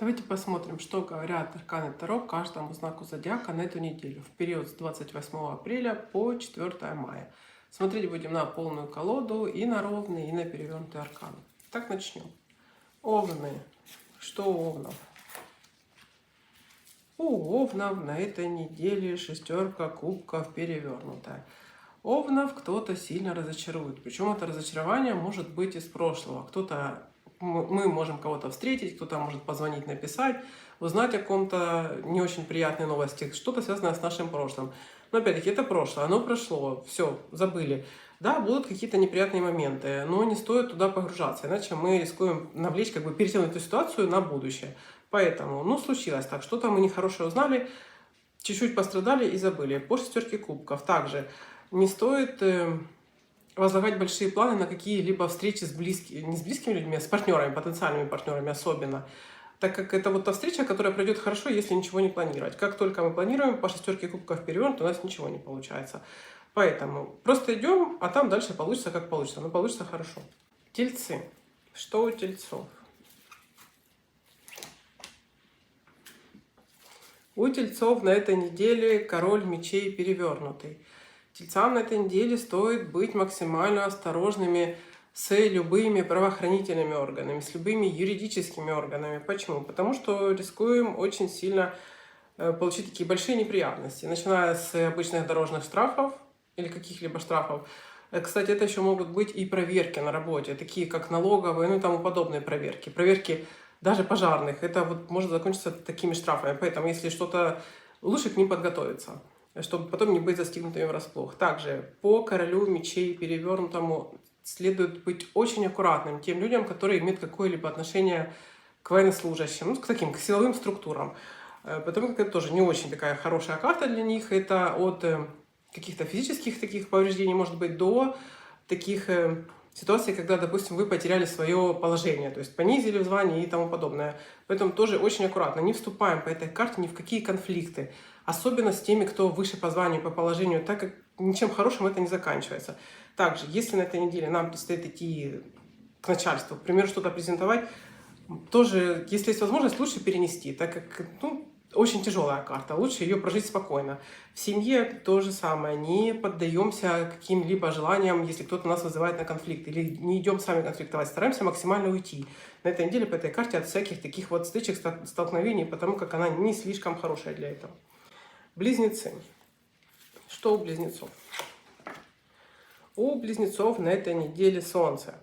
Давайте посмотрим, что говорят арканы Таро каждому знаку зодиака на эту неделю, в период с 28 апреля по 4 мая. Смотреть будем на полную колоду, и на ровные, и на перевернутые арканы. Так, начнем. Овны. Что у овнов? У овнов на этой неделе шестерка кубков перевернутая. Овнов кто-то сильно разочарует. Причем это разочарование может быть из прошлого. Мы можем кого-то встретить, кто-то может позвонить, написать, узнать о ком-то не очень приятной новости, что-то связанное с нашим прошлым. Но опять-таки это прошлое, оно прошло, все, забыли. Да, будут какие-то неприятные моменты, но не стоит туда погружаться, иначе мы рискуем навлечь, перетянуть эту ситуацию на будущее. Поэтому, случилось так, что-то мы нехорошее узнали, чуть-чуть пострадали и забыли. По шестерке кубков также не стоит возлагать большие планы на какие-либо встречи не с близкими людьми, а с партнерами, потенциальными партнерами особенно. Так как это вот та встреча, которая пройдет хорошо, если ничего не планировать. Как только мы планируем, по шестерке кубков перевернут, у нас ничего не получается. Поэтому просто идем, а там дальше получится как получится. Но получится хорошо. Тельцы. Что у тельцов? У тельцов на этой неделе король мечей перевернутый. Тельцам на этой неделе стоит быть максимально осторожными с любыми правоохранительными органами, с любыми юридическими органами. Почему? Потому что рискуем очень сильно получить такие большие неприятности, начиная с обычных дорожных штрафов или каких-либо штрафов. Кстати, это еще могут быть и проверки на работе, такие как налоговые, и тому подобные проверки. Проверки даже пожарных. Это может закончиться такими штрафами. Поэтому, если что-то, лучше к ним подготовиться, чтобы потом не быть застигнутыми врасплох. Также по королю мечей перевернутому следует быть очень аккуратным тем людям, которые имеют какое-либо отношение к военнослужащим, к таким, к силовым структурам. Потому как это тоже не очень такая хорошая карта для них. Это от каких-то физических таких повреждений, может быть, до таких ситуаций, когда, допустим, вы потеряли свое положение, то есть понизили в звании и тому подобное. Поэтому тоже очень аккуратно. Не вступаем по этой карте ни в какие конфликты. Особенно с теми, кто выше по званию, по положению, так как ничем хорошим это не заканчивается. Также, если на этой неделе нам предстоит идти к начальству, к примеру, что-то презентовать, тоже, если есть возможность, лучше перенести, так как очень тяжелая карта, лучше ее прожить спокойно. В семье то же самое, не поддаемся каким-либо желаниям, если кто-то нас вызывает на конфликт, или не идем сами конфликтовать, стараемся максимально уйти на этой неделе по этой карте от всяких таких стычек, столкновений, потому как она не слишком хорошая для этого. Близнецы. Что у близнецов? У близнецов на этой неделе Солнце.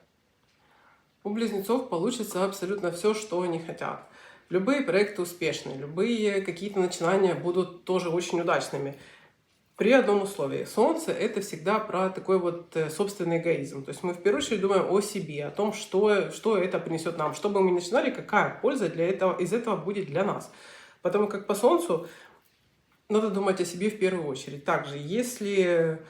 У близнецов получится абсолютно все, что они хотят. Любые проекты успешны, любые какие-то начинания будут тоже очень удачными. При одном условии. Солнце — это всегда про такой собственный эгоизм. То есть мы в первую очередь думаем о себе, о том, что это принесет нам. Что бы мы ни начинали, какая польза из этого будет для нас. Потому как по Солнцу надо думать о себе в первую очередь. Также, если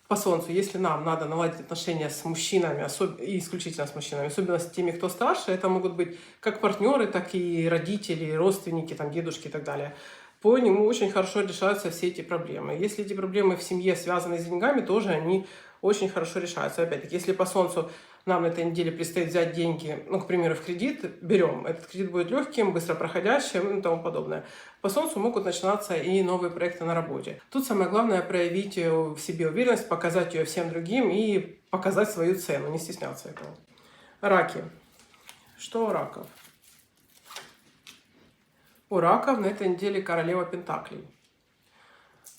по Солнцу, если нам надо наладить отношения с мужчинами, и исключительно с мужчинами, особенно с теми, кто старше, это могут быть как партнеры, так и родители, родственники, дедушки и так далее. По нему очень хорошо решаются все эти проблемы. Если эти проблемы в семье связаны с деньгами, тоже они очень хорошо решаются. Опять-таки, если по Солнцу нам на этой неделе предстоит взять деньги, к примеру, в кредит, берем. Этот кредит будет легким, быстро проходящим и тому подобное. По Солнцу могут начинаться и новые проекты на работе. Тут самое главное проявить в себе уверенность, показать ее всем другим и показать свою цену, не стесняться этого. Раки. Что у раков? У раков на этой неделе королева пентаклей.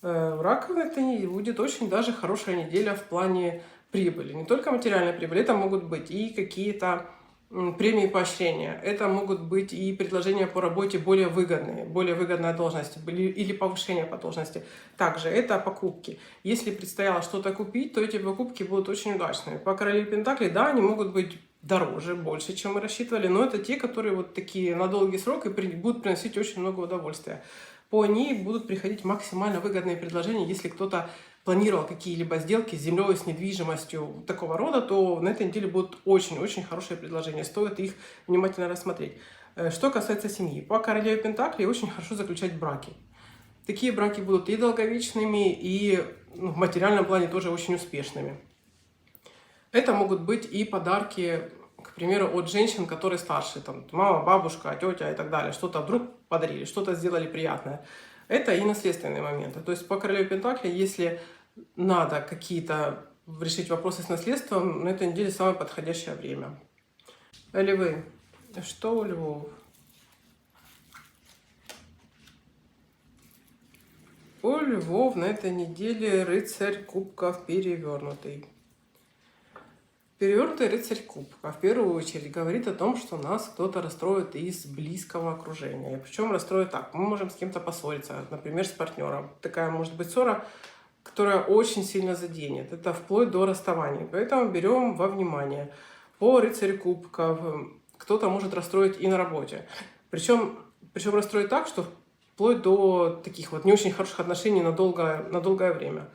У раков на этой неделе будет очень даже хорошая неделя в плане прибыли. Не только материальная прибыль, это могут быть и какие-то премии поощрения, это могут быть и предложения по работе более выгодная должность или повышение по должности. Также это покупки. Если предстояло что-то купить, то эти покупки будут очень удачными. По королеве пентаклей, да, они могут быть дороже, больше, чем мы рассчитывали, но это те, которые такие на долгий срок и будут приносить очень много удовольствия. По ней будут приходить максимально выгодные предложения. Если кто-то планировал какие-либо сделки с землей, с недвижимостью такого рода, то на этой неделе будут очень-очень хорошие предложения. Стоит их внимательно рассмотреть. Что касается семьи. По королеве пентаклей очень хорошо заключать браки. Такие браки будут и долговечными, и в материальном плане тоже очень успешными. Это могут быть и подарки к примеру, от женщин, которые старше, там, мама, бабушка, тетя и так далее, что-то вдруг подарили, что-то сделали приятное. Это и наследственные моменты. То есть по королеве Пентаклей, если надо какие-то решить вопросы с наследством, на этой неделе самое подходящее время. Львы. Что у львов? У львов на этой неделе рыцарь кубков перевернутый. Перевернутый рыцарь кубков в первую очередь говорит о том, что нас кто-то расстроит из близкого окружения. Причем расстроит так. Мы можем с кем-то поссориться, например, с партнером. Такая может быть ссора, которая очень сильно заденет. Это вплоть до расставания. Поэтому берем во внимание. По рыцарю кубков кто-то может расстроить и на работе. Причем расстроить так, что вплоть до таких вот не очень хороших отношений на долгое время.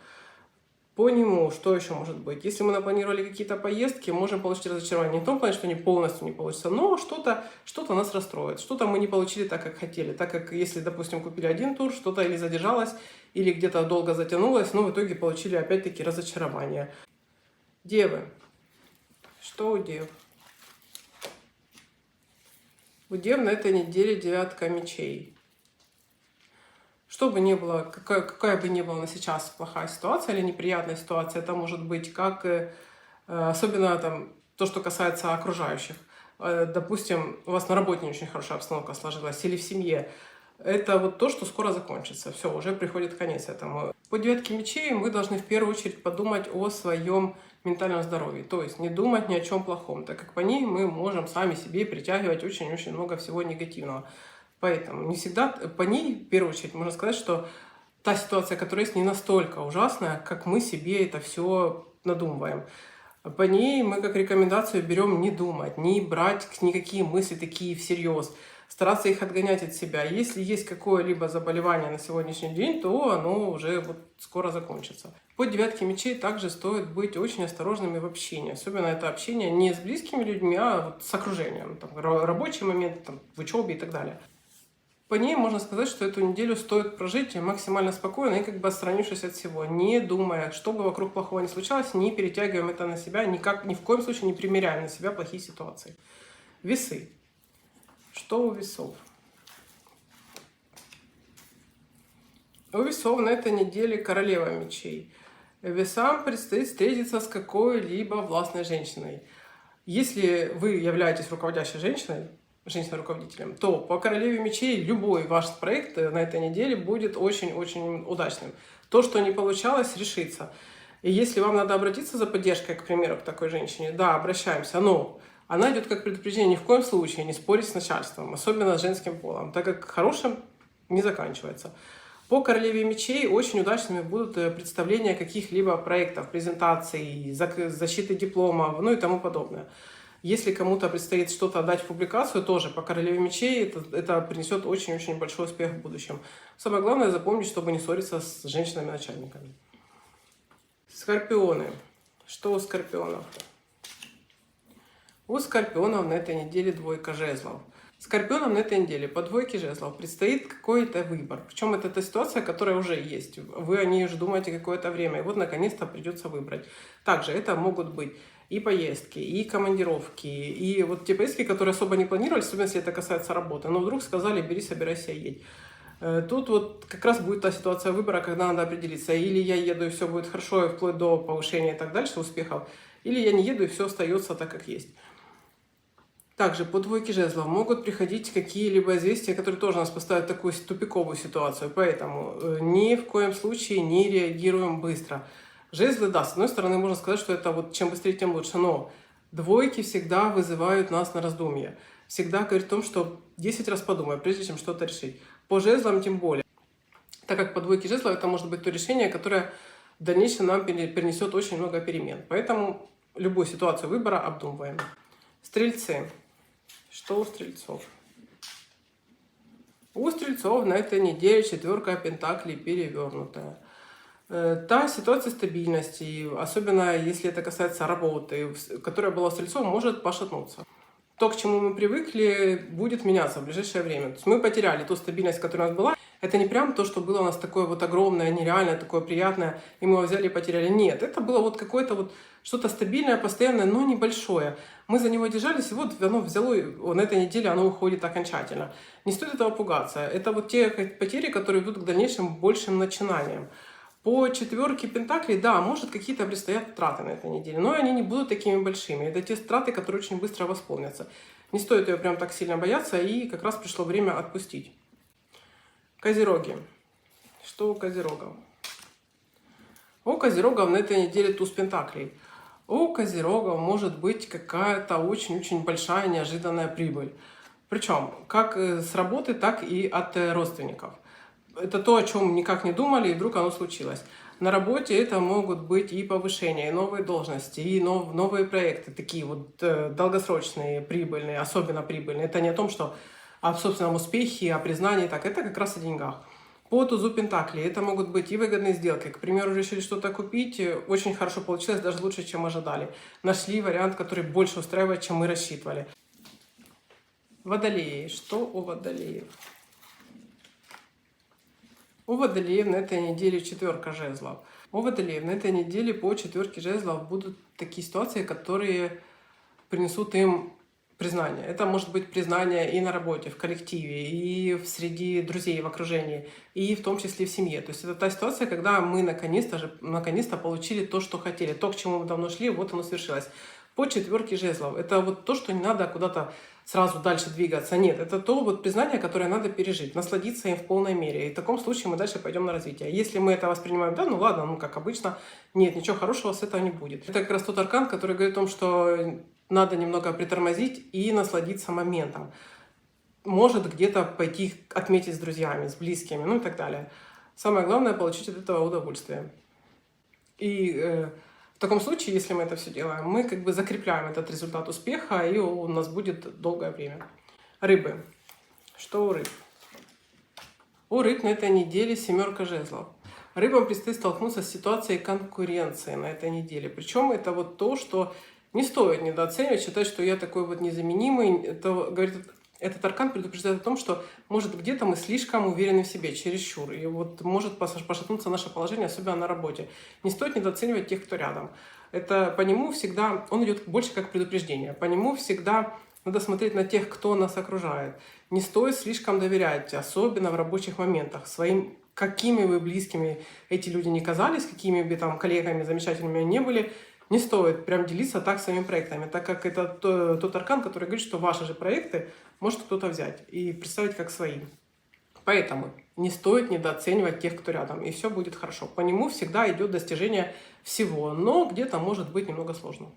По нему, что еще может быть? Если мы напланировали какие-то поездки, можем получить разочарование. Не в том плане, что они полностью не получится, но что-то нас расстроит. Что-то мы не получили так, как хотели. Так как, если, допустим, купили один тур, что-то или задержалось, или где-то долго затянулось, но в итоге получили опять-таки разочарование. Девы. Что у дев? У дев на этой неделе 9 мечей. Что бы ни было, какая бы ни была на сейчас плохая ситуация или неприятная ситуация, это может быть как, особенно там, то, что касается окружающих. Допустим, у вас на работе не очень хорошая обстановка сложилась, или в семье. Это вот то, что скоро закончится. Все, уже приходит конец этому. По 9 мечей мы должны в первую очередь подумать о своем ментальном здоровье. То есть не думать ни о чем плохом, так как по ней мы можем сами себе притягивать очень-очень много всего негативного. Поэтому не всегда по ней, в первую очередь, можно сказать, что та ситуация, которая есть, не настолько ужасная, как мы себе это все надумываем. По ней мы как рекомендацию берем не думать, не брать никакие мысли такие всерьез, стараться их отгонять от себя. Если есть какое-либо заболевание на сегодняшний день, то оно уже вот скоро закончится. По 9 мечей также стоит быть очень осторожными в общении. Особенно это общение не с близкими людьми, а вот с окружением. Там, рабочие моменты, там, в учебе и так далее. По ней можно сказать, что эту неделю стоит прожить максимально спокойно и как бы отстранившись от всего, не думая, что бы вокруг плохого ни случалось, не перетягиваем это на себя, ни в коем случае не примеряем на себя плохие ситуации. Весы. Что у весов? У весов на этой неделе королева мечей. Весам предстоит встретиться с какой-либо властной женщиной. Если вы являетесь руководящей женщиной, женщиной-руководителем, то по королеве мечей любой ваш проект на этой неделе будет очень-очень удачным. То, что не получалось, решится. И если вам надо обратиться за поддержкой, к примеру, к такой женщине, да, обращаемся, но она идет как предупреждение: ни в коем случае не спорить с начальством, особенно с женским полом, так как хорошим не заканчивается. По королеве мечей очень удачными будут представления каких-либо проектов, презентаций, защиты диплома, ну и тому подобное. Если кому-то предстоит что-то отдать в публикацию, тоже по королеве мечей это принесет очень-очень большой успех в будущем. Самое главное запомнить, чтобы не ссориться с женщинами-начальниками. Скорпионы. Что у скорпионов? У скорпионов на этой неделе 2 жезлов. Скорпионам на этой неделе по 2 жезлов предстоит какой-то выбор. Причем это та ситуация, которая уже есть. Вы о ней уже думаете какое-то время. И вот наконец-то придется выбрать. Также это могут быть и поездки, и командировки, и вот те поездки, которые особо не планировались, особенно если это касается работы. Но вдруг сказали: бери, собирайся, едь. Тут вот как раз будет та ситуация выбора, когда надо определиться: или я еду, и все будет хорошо, и вплоть до повышения и так дальше, успехов, или я не еду, и все остается так, как есть. Также по 2 жезлов могут приходить какие-либо известия, которые тоже нас поставят в такую тупиковую ситуацию. Поэтому ни в коем случае не реагируем быстро. Жезлы, да, с одной стороны, можно сказать, что это вот чем быстрее, тем лучше. Но 2 всегда вызывают нас на раздумье. Всегда говорит о том, что 10 раз подумай, прежде чем что-то решить. По жезлам тем более. Так как по 2 жезлов это может быть то решение, которое в дальнейшем нам перенесет очень много перемен. Поэтому любую ситуацию выбора обдумываем. Стрельцы. Что у стрельцов? У стрельцов на этой неделе 4 пентаклей перевернутая. Та ситуация стабильности, особенно если это касается работы, которая была у стрельцов, может пошатнуться. То, к чему мы привыкли, будет меняться в ближайшее время. То есть мы потеряли ту стабильность, которая у нас была. Это не прям то, что было у нас такое вот огромное, нереальное, такое приятное, и мы его взяли и потеряли. Нет, это было вот какое-то вот что-то стабильное, постоянное, но небольшое. Мы за него держались, и вот оно взяло, и на этой неделе оно уходит окончательно. Не стоит этого пугаться. Это вот те потери, которые идут к дальнейшим большим начинаниям. По четверке пентаклей, да, может какие-то предстоят траты на этой неделе, но они не будут такими большими. Это те траты, которые очень быстро восполнятся. Не стоит ее прям так сильно бояться, и как раз пришло время отпустить. Козероги. Что у козерогов? У козерогов на этой неделе туз пентаклей. У козерогов может быть какая-то очень-очень большая неожиданная прибыль. Причем как с работы, так и от родственников. Это то, о чем никак не думали, и вдруг оно случилось. На работе это могут быть и повышения, и новые должности, и новые проекты, такие вот долгосрочные, прибыльные, особенно прибыльные. Это не о том, что о собственном успехе, о признании, так, это как раз о деньгах. По тузу пентаклей это могут быть и выгодные сделки. К примеру, решили что-то купить, очень хорошо получилось, даже лучше, чем ожидали. Нашли вариант, который больше устраивает, чем мы рассчитывали. Водолеи. Что у водолеев? У водолеев на этой неделе четверка жезлов. У водолеев на этой неделе по четверке жезлов будут такие ситуации, которые принесут им признание. Это может быть признание и на работе, в коллективе, и среди друзей, в окружении, и в том числе в семье. То есть это та ситуация, когда мы наконец-то получили то, что хотели. То, к чему мы давно шли, вот оно свершилось. По четверке жезлов. Это вот то, что не надо куда-то сразу дальше двигаться. Нет, это то вот признание, которое надо пережить, насладиться им в полной мере. И в таком случае мы дальше пойдем на развитие. Если мы это воспринимаем, да, ну ладно, ну как обычно, нет, ничего хорошего с этого не будет. Это как раз тот аркан, который говорит о том, что надо немного притормозить и насладиться моментом. Может где-то пойти отметить с друзьями, с близкими, ну и так далее. Самое главное — получить от этого удовольствие. И в таком случае, если мы это все делаем, мы как бы закрепляем этот результат успеха, и у нас будет долгое время. Рыбы. Что у рыб? У рыб на этой неделе семерка жезлов. Рыбам предстоит столкнуться с ситуацией конкуренции на этой неделе. Причем это вот то, что не стоит недооценивать, считать, что я такой вот незаменимый. Это говорит, этот аркан предупреждает о том, что может где-то мы слишком уверены в себе, чересчур. И вот может пошатнуться наше положение, особенно на работе. Не стоит недооценивать тех, кто рядом. Это по нему всегда, он идет больше как предупреждение. По нему всегда надо смотреть на тех, кто нас окружает. Не стоит слишком доверять, особенно в рабочих моментах, своим, какими бы близкими эти люди ни казались, какими бы там коллегами замечательными они не были. Не стоит прям делиться так своими проектами, так как это тот аркан, который говорит, что ваши же проекты может кто-то взять и представить как свои. Поэтому не стоит недооценивать тех, кто рядом, и все будет хорошо. По нему всегда идет достижение всего, но где-то может быть немного сложно.